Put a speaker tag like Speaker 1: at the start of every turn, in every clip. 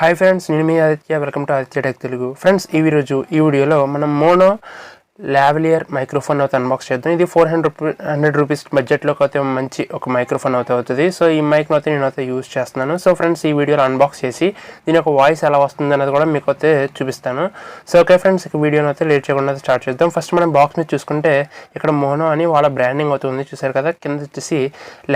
Speaker 1: Hi friends, నేను మీ Aditya. Welcome to Aditya tech Telugu. Friends, ఈ వీడియోలో మనం మోనో లావలియర్ మైక్రోఫోన్ అయితే అన్బాక్స్ చేద్దాం. ఇది 400 రూపీస్ బడ్జెట్లోకి అయితే మంచి ఒక మైక్రోఫోన్ అయితే అవుతుంది. సో ఈ మైక్ను అయితే నేనైతే యూజ్ చేస్తున్నాను. సో ఫ్రెండ్స్, ఈ వీడియోలో అన్బాక్స్ చేసి దీని యొక్క వాయిస్ ఎలా వస్తుంది అనేది కూడా మీకు అయితే చూపిస్తాను. సో ఓకే ఫ్రెండ్స్, ఇక వీడియోని అయితే లేట్ చేయకుండా స్టార్ట్ చేద్దాం. ఫస్ట్ మనం బాక్స్ మీద చూసుకుంటే ఇక్కడ మోనో అని వాళ్ళ బ్రాండింగ్ అవుతుంది, చూసారు కదా. కింద వచ్చేసి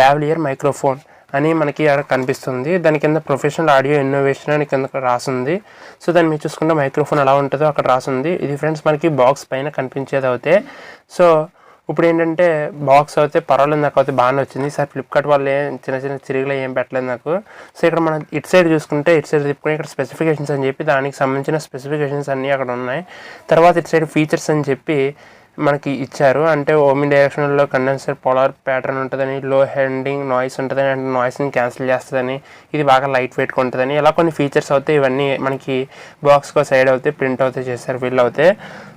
Speaker 1: లావలియర్ మైక్రోఫోన్ అని మనకి అక్కడ కనిపిస్తుంది. దాని కింద ప్రొఫెషనల్ ఆడియో ఇన్నోవేషన్ అని కింద రాసింది. సో దాన్ని మీరు చూసుకుంటే మైక్రోఫోన్ ఎలా ఉంటుందో అక్కడ రాసింది. ఇది ఫ్రెండ్స్ మనకి బాక్స్ పైన కనిపించేది అవుతే. సో ఇప్పుడు ఏంటంటే బాక్స్ అయితే పర్వాలేదు, నాకు అయితే బాగానే వచ్చింది. సార్ ఫ్లిప్కార్ట్ వాళ్ళు చిన్న చిన్న చిరుగులు ఏం పెట్టలేదు నాకు. సో ఇక్కడ మనం ఇటు సైడ్ చూసుకుంటే, ఇటు సైడ్ తిప్పుకొని ఇక్కడ స్పెసిఫికేషన్స్ అని చెప్పి దానికి సంబంధించిన స్పెసిఫికేషన్స్ అన్నీ అక్కడ ఉన్నాయి. తర్వాత ఇటు సైడ్ ఫీచర్స్ అని చెప్పి మనకి ఇచ్చారు. అంటే ఓమిన్ డైరెక్షన్లో కండెన్సర్ పోలార్ ప్యాటర్న్ ఉంటుందని, లో హెండింగ్ నాయిస్ ఉంటుందని, అంటే నాయిస్ని క్యాన్సిల్ చేస్తుందని, ఇది బాగా లైట్ వెయిట్గా ఉంటుందని, ఇలా కొన్ని ఫీచర్స్ అవుతాయి. ఇవన్నీ మనకి బాక్స్కో సైడ్ అవుతాయి, ప్రింట్ అవుతే చేస్తారు వీళ్ళు అవుతే.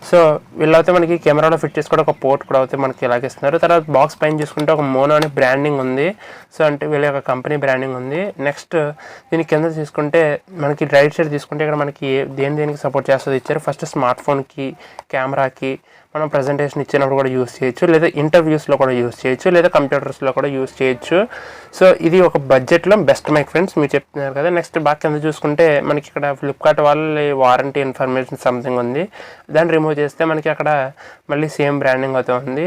Speaker 1: సో వీళ్ళైతే మనకి కెమెరాలో ఫిట్ చేసుకుంటే ఒక పోర్ట్ కూడా అవుతాయి మనకి ఇలాగిస్తున్నారు. తర్వాత బాక్స్ పైన చూసుకుంటే ఒక మోనో అని బ్రాండింగ్ ఉంది. సో అంటే వీళ్ళ యొక్క కంపెనీ బ్రాండింగ్ ఉంది. నెక్స్ట్ దీని కింద తీసుకుంటే మనకి రైట్ సైడ్ తీసుకుంటే ఇక్కడ మనకి దేనికి సపోర్ట్ చేస్తుంది ఇచ్చారు. ఫస్ట్ స్మార్ట్ ఫోన్కి, కెమెరాకి మనం ప్రజెంటేషన్ ఇచ్చినప్పుడు కూడా యూస్ చేయొచ్చు, లేదా ఇంటర్వ్యూస్లో కూడా యూస్ చేయొచ్చు, లేదా కంప్యూటర్స్లో కూడా యూస్ చేయొచ్చు. సో ఇది ఒక బడ్జెట్లో బెస్ట్ మైక్ ఫ్రెండ్స్, మీరు చెప్తున్నారు కదా. నెక్స్ట్ బాగా కింద చూసుకుంటే మనకి ఇక్కడ ఫ్లిప్కార్ట్ వాళ్ళ వారంటీ ఇన్ఫర్మేషన్ సంథింగ్ ఉంది. దాన్ని రిమూవ్ చేస్తే మనకి అక్కడ మళ్ళీ సేమ్ బ్రాండింగ్ అవుతుంది.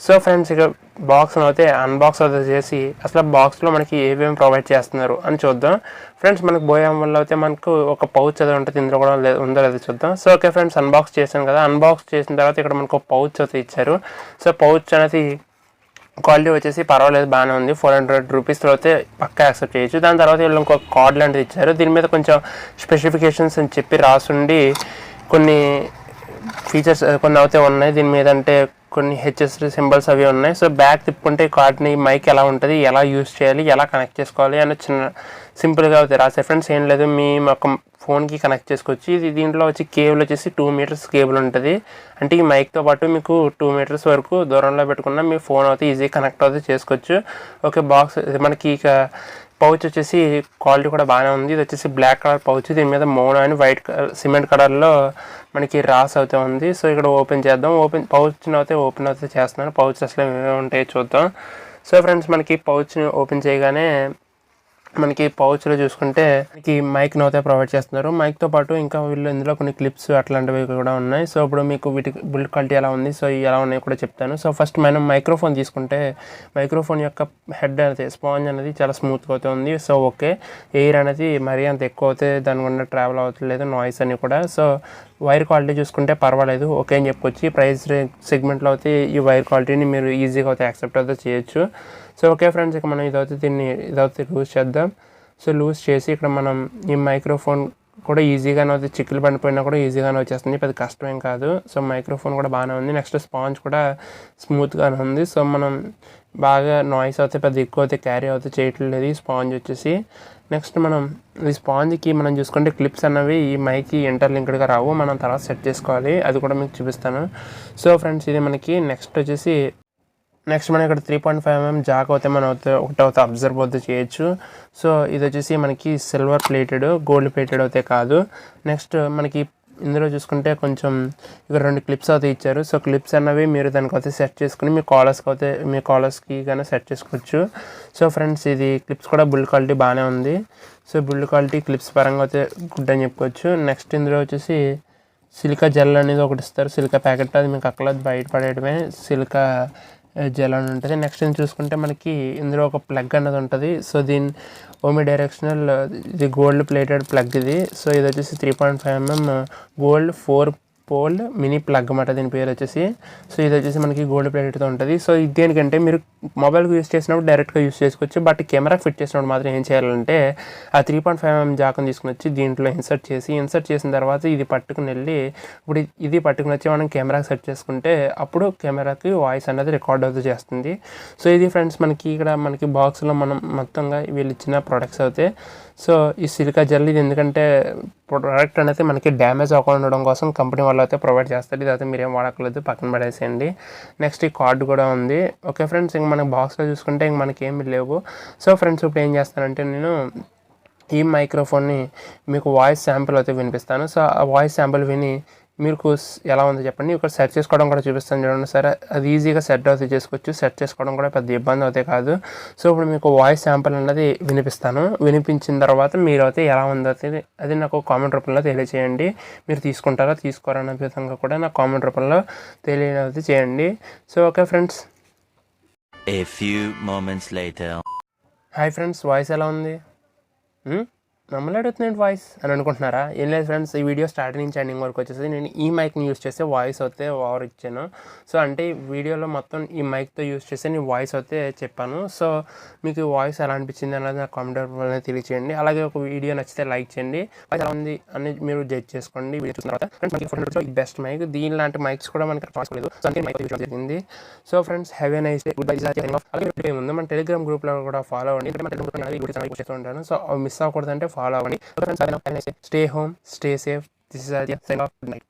Speaker 1: సో ఫ్రెండ్స్, ఇక బాక్స్ అయితే అన్బాక్స్ అయితే చేసి అసలు బాక్స్లో మనకి ఏమేమి ప్రొవైడ్ చేస్తున్నారు అని చూద్దాం. ఫ్రెండ్స్, మనకు బోయాం వల్ల అయితే మనకు ఒక పౌచ్ అది ఉంటుంది, ఇందులో కూడా ఉందో లేదో చూద్దాం. సో ఓకే ఫ్రెండ్స్, అన్బాక్స్ చేశాను కదా. అన్బాక్స్ చేసిన తర్వాత ఇక్కడ మనకు ఒక పౌచ్ అయితే ఇచ్చారు. సో పౌచ్ అనేది క్వాలిటీ వచ్చేసి పర్వాలేదు, బాగానే ఉంది. 400 రూపీస్లో అయితే పక్కా యాక్సెప్ట్ చేయొచ్చు. దాని తర్వాత వీళ్ళు ఇంకొక కార్డ్ లాంటిది ఇచ్చారు. దీని మీద కొంచెం స్పెసిఫికేషన్స్ అని చెప్పి రాసుండి కొన్ని ఫీచర్స్ కొన్ని అయితే ఉన్నాయి దీని మీద. అంటే కొన్ని హెచ్ఎస్ సింబల్స్ అవి ఉన్నాయి. సో బ్యాక్ తిప్పుకుంటే కార్డ్ని మైక్ ఎలా ఉంటుంది, ఎలా యూస్ చేయాలి, ఎలా కనెక్ట్ చేసుకోవాలి అని చిన్న సింపుల్గా అవుతాయి రాసే. ఫ్రెండ్స్, ఏం లేదు, మీ ఒక ఫోన్కి కనెక్ట్ చేసుకోవచ్చు. ఇది దీంట్లో వచ్చి కేబుల్ వచ్చేసి 2 మీటర్స్ కేబుల్ ఉంటుంది. అంటే ఈ మైక్తో పాటు మీకు 2 మీటర్స్ వరకు దూరంలో పెట్టుకున్న మీ ఫోన్ అయితే ఈజీ కనెక్ట్ అయితే చేసుకోవచ్చు. ఓకే, బాక్స్ మనకి ఇక పౌచ్ వచ్చేసి క్వాలిటీ కూడా బాగానే ఉంది. ఇది వచ్చేసి బ్లాక్ కలర్ పౌచ్, దీని మీద మోనో అని వైట్ సిమెంట్ కలర్లో మనకి రాస్ అవుతూ ఉంది. సో ఇక్కడ ఓపెన్ చేద్దాం. పౌచ్ని అయితే ఓపెన్ అయితే చేస్తున్నాను. పౌచ్ అసలు ఏమేమి ఉంటాయో చూద్దాం. సో ఫ్రెండ్స్, మనకి పౌచ్ని ఓపెన్ చేయగానే మనకి పౌచ్లో చూసుకుంటే మనకి మైక్ని అయితే ప్రొవైడ్ చేస్తున్నారు. మైక్తో పాటు ఇంకా వీళ్ళు ఇందులో కొన్ని క్లిప్స్ అట్లాంటివి కూడా ఉన్నాయి. సో ఇప్పుడు మీకు వీటి బిల్డ్ క్వాలిటీ ఎలా ఉంది, సో ఎలా ఉన్నాయి కూడా చెప్తాను. సో ఫస్ట్ మనం మైక్రోఫోన్ తీసుకుంటే మైక్రోఫోన్ యొక్క హెడ్ అనేది స్పాంజ్ అనేది చాలా స్మూత్గా అవుతుంది. సో ఓకే, ఎయిర్ అనేది మరీ అంత ఎక్కువ అవుతే దాని గుండా ట్రావెల్ అవుతలేదు, నాయిస్ అని కూడా. సో వైర్ క్వాలిటీ చూసుకుంటే పర్వాలేదు, ఓకే అని చెప్పుకోవచ్చు. ప్రైస్ సెగ్మెంట్లో అయితే ఈ వైర్ క్వాలిటీని మీరు ఈజీగా అయితే యాక్సెప్ట్ అయితే చేయొచ్చు. సో ఓకే ఫ్రెండ్స్, ఇక మనం ఇదైతే లూజ్ చేద్దాం. సో లూజ్ చేసి ఇక్కడ మనం ఈ మైక్రోఫోన్ కూడా ఈజీగానే అవుతుంది, చిక్కులు పడిపోయినా కూడా ఈజీగానే వచ్చేస్తుంది, పెద్ద కష్టమేం కాదు. సో మైక్రోఫోన్ కూడా బాగానే ఉంది. నెక్స్ట్ స్పాంజ్ కూడా స్మూత్గానే ఉంది. సో మనం బాగా నాయిస్ అయితే పెద్ద ఎక్కువ అయితే క్యారీ అయితే చేయట్లేదు ఈ స్పాంజ్ వచ్చేసి. నెక్స్ట్ మనం ఈ స్పాంజ్కి మనం చూసుకుంటే క్లిప్స్ అన్నవి ఈ మైక్కి ఇంటర్లింక్డ్గా రావు, మనం తర్వాత సెట్ చేసుకోవాలి, అది కూడా మీకు చూపిస్తాను. సో ఫ్రెండ్స్, ఇది మనకి నెక్స్ట్ మనం ఇక్కడ 3.5mm జాక్ అయితే మనం ఒకటి అబ్జర్వ్ అయితే చేయొచ్చు. సో ఇది వచ్చేసి మనకి సిల్వర్ ప్లేటెడ్, గోల్డ్ ప్లేటెడ్ అయితే కాదు. నెక్స్ట్ మనకి ఇందులో చూసుకుంటే కొంచెం ఇక్కడ 2 క్లిప్స్ అయితే ఇచ్చారు. సో క్లిప్స్ అన్నవి మీరు దానికి అయితే సెట్ చేసుకుని మీ కాలర్స్కి కానీ సెట్ చేసుకోవచ్చు. సో ఫ్రెండ్స్, ఇది క్లిప్స్ కూడా బిల్డ్ క్వాలిటీ బాగానే ఉంది. సో బిల్డ్ క్వాలిటీ క్లిప్స్ పరంగా అయితే గుడ్ అని చెప్పుకోవచ్చు. నెక్స్ట్ ఇందులో వచ్చేసి సిలికా జెల్ అనేది ఒకటి ఇస్తారు, సిలికా ప్యాకెట్, అది మీకు అక్కడ బయట పడేయడమే, సిలికా జెల్ అని ఉంటుంది. నెక్స్ట్ చూసుకుంటే మనకి ఇందులో ఒక ప్లగ్ అన్నది ఉంటుంది. సో దీని ఓమి డైరెక్షనల్, ఇది గోల్డ్ ప్లేటెడ్ ప్లగ్ ఇది. సో ఇది వచ్చేసి 3.5mm gold 4 pole mini plug అన్నమాట దీని పేరు వచ్చేసి. సో ఇది వచ్చేసి మనకి గోల్డ్ ప్లేటెడ్తో ఉంటుంది. సో ఇది దేనికంటే మీరు మొబైల్కి యూస్ చేసినప్పుడు డైరెక్ట్గా యూస్ చేసుకోవచ్చు, బట్ కెమెరా ఫిట్ చేసినప్పుడు మాత్రం ఏం చేయాలంటే ఆ 3.5mm జాక్ని తీసుకుని వచ్చి దీంట్లో ఇన్సర్ట్ చేసిన తర్వాత ఇది పట్టుకుని వెళ్ళి ఇప్పుడు ఇది పట్టుకుని వచ్చి మనం కెమెరాకి సెట్ చేసుకుంటే అప్పుడు కెమెరాకి వాయిస్ అనేది రికార్డ్ అవుతూ చేస్తుంది. సో ఇది ఫ్రెండ్స్ మనకి బాక్స్లో మనం మొత్తంగా వీళ్ళు ఇచ్చిన ప్రొడక్ట్స్ అవుతాయి. సో ఈ సిలికా జెల్ ఇది ఎందుకంటే ప్రోడక్ట్ అనేది మనకి డ్యామేజ్ అవ్వకుండా ఉండడం కోసం కంపెనీ వాళ్ళు అయితే ప్రొవైడ్ చేస్తారు. ఇది అయితే మీరేం వాడకలేదు, పక్కన పడేసేయండి. నెక్స్ట్ ఈ కార్డు కూడా ఉంది. ఓకే ఫ్రెండ్స్, ఇంక మనకి బాక్స్లో చూసుకుంటే ఇంక మనకి ఏమి లేవు. సో ఫ్రెండ్స్, ఇప్పుడు ఏం చేస్తానంటే నేను ఈ మైక్రోఫోన్ని మీకు వాయిస్ శాంపుల్ అయితే వినిపిస్తాను. సో ఆ వాయిస్ శాంపుల్ విని మీకు ఎలా ఉందో చెప్పండి. ఇక్కడ సెట్ చేసుకోవడం కూడా చూపిస్తాను చూడండి. సరే, అది ఈజీగా సెట్ అవుతే చేసుకోవచ్చు. సెట్ చేసుకోవడం కూడా పెద్ద ఇబ్బంది అవుతే కాదు. సో ఇప్పుడు మీకు వాయిస్ శాంపుల్ అన్నది వినిపిస్తాను. వినిపించిన తర్వాత మీరు అయితే ఎలా ఉందో అది నాకు కామెంట్ రూపంలో తెలియచేయండి. మీరు తీసుకుంటారా తీసుకోరా అనే విధంగా కూడా నాకు కామెంట్ రూపంలో తెలియనైతే చేయండి. So okay friends.
Speaker 2: A few moments later.
Speaker 1: Hi friends, voice ఎలా ఉంది? మమ్మల్ని అడుగుతున్నాడు వాయిస్ అని అనుకుంటున్నారా? ఏం లేదు ఫ్రెండ్స్, ఈ వీడియో స్టార్టింగ్ నుంచి ఎండింగ్ వరకు వచ్చేసి నేను ఈ మైక్ని యూస్ చేస్తే వాయిస్ అయితే ఓవర్ ఇచ్చాను. సో అంటే వీడియోలో మొత్తం ఈ మైక్తో యూస్ చేస్తే నేను వాయిస్ అయితే చెప్పాను. సో మీకు ఈ వాయిస్ ఎలా అనిపించింది అనేది నాకు కామెంట్ రూపంలో తెలియచేయండి. అలాగే ఒక వీడియో నచ్చితే లైక్ చేయండి. వాయిస్ ఎలా ఉంది అని మీరు జడ్జ్ చేసుకోండి వీడియో చూసిన తర్వాత. ఫ్రెండ్స్, మనకి 400 ఈ బెస్ట్ మైక్. దీని లాంటి మైక్స్ కూడా మనకి రాసుకోలేదు. సో అందుకే మైక్ యూస్ జరిగింది. So friends, have a nice day. Good bye. అలాగే ముందు మన టెలిగ్రామ్ గ్రూప్లో కూడా ఫాలో అవ్వండి. మన టెలిగ్రామ్ గ్రూప్ యూస్ చేస్తూ ఉంటాను. సో మిస్ అవ్వకూడదంటే ఫాలో అవ్వండి. Stay home, stay safe. This is AdityA. Sign off. Good night.